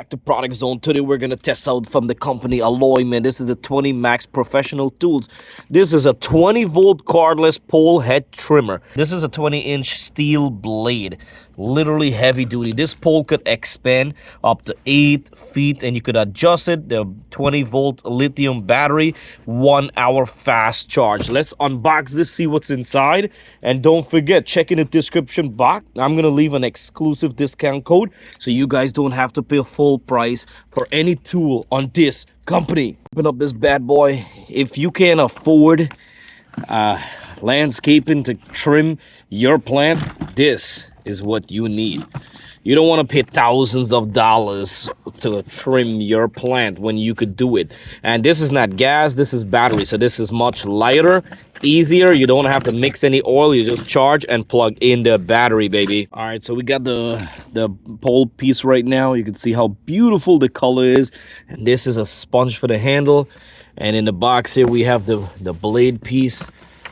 back to Product Zone. Today we're gonna test out from the company ALLOYMAN. This is the 20 Max Professional Tools. This is a 20-volt cordless pole head trimmer. This is a 20-inch steel blade, literally heavy duty. This pole could expand up to 8 feet and you could adjust it. The 20-volt lithium battery, 1 hour fast charge. Let's unbox this, see what's inside, and don't forget, check in the description box. I'm gonna leave an exclusive discount code so you guys don't have to pay full price for any tool on this company. Open up this bad boy. If you can't afford landscaping to trim your plant, this is what you need. You don't want to pay thousands of dollars to trim your plant when you could do it. And this is not gas, this is battery. So this is much lighter, easier. You don't have to mix any oil. You just charge and plug in the battery, baby. All right, so we got the pole piece right now. You can see how beautiful the color is. And this is a sponge for the handle. And in the box here, we have the blade piece.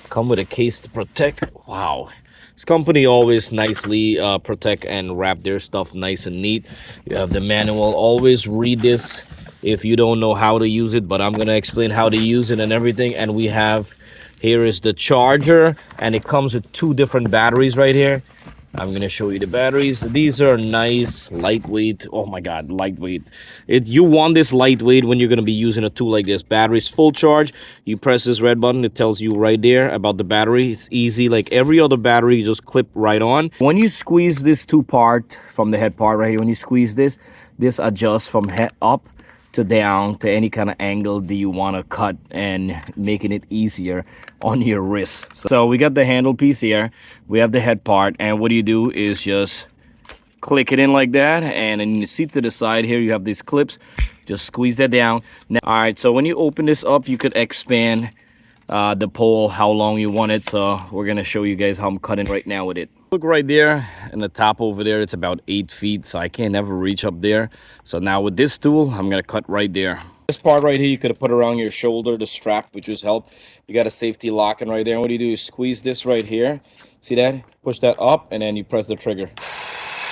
Come with a case to protect. Wow. This company always nicely protect and wrap their stuff nice and neat. You have the manual. Always read this if you don't know how to use it, but I'm going to explain how to use it and everything. And we have, here is the charger, and it comes with 2 different batteries right here. I'm going to show you the batteries. These are nice, lightweight. Oh my God, lightweight. You want this lightweight when you're going to be using a tool like this. Battery's full charge. You press this red button. It tells you right there about the battery. It's easy. Like every other battery, you just clip right on. When you squeeze this 2 part from the head part right here, when you squeeze this adjusts from head up to down to any kind of angle that you want to cut, and making it easier on your wrist. So we got the handle piece here, we have the head part, and what you do is just click it in like that, and then you see to the side here you have these clips. Just squeeze that down. Now, all right, so when you open this up, you could expand the pole how long you want it. So we're gonna show you guys how I'm cutting right now with it. Look right there in the top over there, it's about 8 feet, so I can't ever reach up there. So now with this tool, I'm gonna cut right there. This part right here, you could have put around your shoulder, the strap, which was help. You got a safety locking right there. And what you do is squeeze this right here. See that? Push that up, and then you press the trigger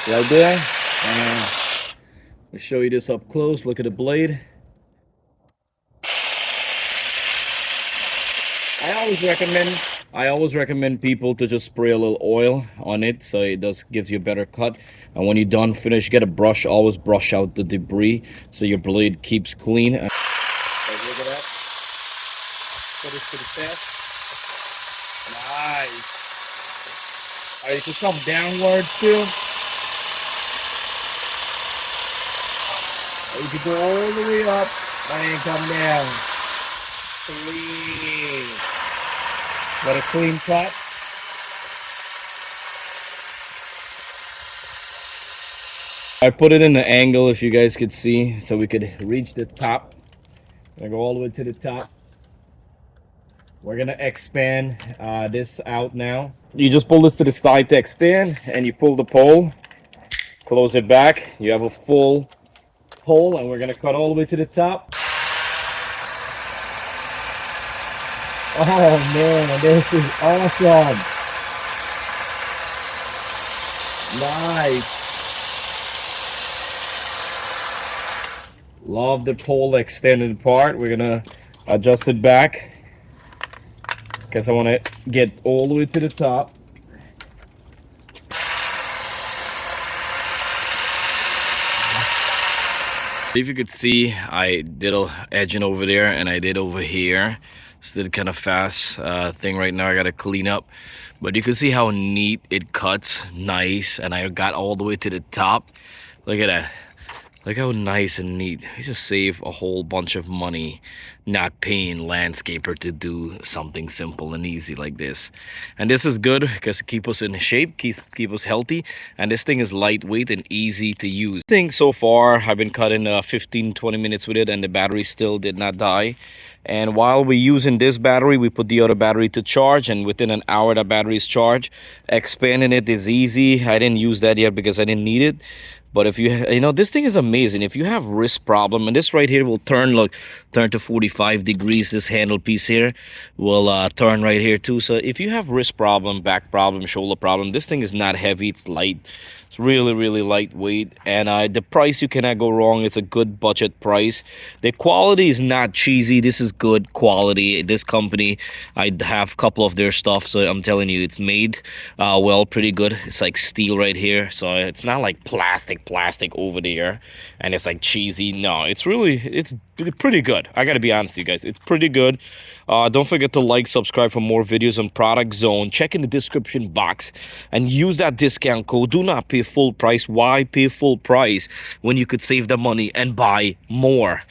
right there. And I'll show you this up close. Look at the blade. I always recommend people to just spray a little oil on it, so it gives you a better cut. And when you're done, finish, get a brush. Always brush out the debris so your blade keeps clean. Look at that. Put this to the test. Nice. All right, you can come downwards too. Or you can go all the way up and come down. Clean. Got a clean cut. I put it in the angle if you guys could see, so we could reach the top. I'm gonna go all the way to the top. We're gonna expand this out now. You just pull this to the side to expand, and you pull the pole, close it back. You have a full pole, and we're gonna cut all the way to the top. Oh man, this is awesome. Nice. Love the pole extended part. We're gonna adjust it back because I want to get all the way to the top. If you could see, I did a edging over there and I did over here. Still kind of fast thing right now. I gotta clean up, but you can see how neat it cuts, nice, and I got all the way to the top. Look at that. Look how nice and neat. You just save a whole bunch of money not paying landscaper to do something simple and easy like this. And this is good because it keeps us in shape, keep us healthy. And this thing is lightweight and easy to use. This thing so far, I've been cutting 15-20 minutes with it, and the battery still did not die. And while we're using this battery, we put the other battery to charge, and within an hour the battery is charged. Expanding it is easy. I didn't use that yet because I didn't need it. But if you know, this thing is amazing. If you have wrist problem, and this right here will turn, look, turn to 45 degrees. This handle piece here will turn right here too. So if you have wrist problem, back problem, shoulder problem, this thing is not heavy, it's light. It's really, really lightweight, and the price, you cannot go wrong. It's a good budget price. The quality is not cheesy. This is good quality. This company, I have a couple of their stuff, so I'm telling you, it's made well, pretty good. It's like steel right here, so it's not like plastic over there, and it's like cheesy. No, it's pretty good. I gotta be honest with you guys, it's pretty good. Don't forget to like, subscribe for more videos on Product Zone. Check in the description box and use that discount code. Do not pay full price. Why pay full price when you could save the money and buy more?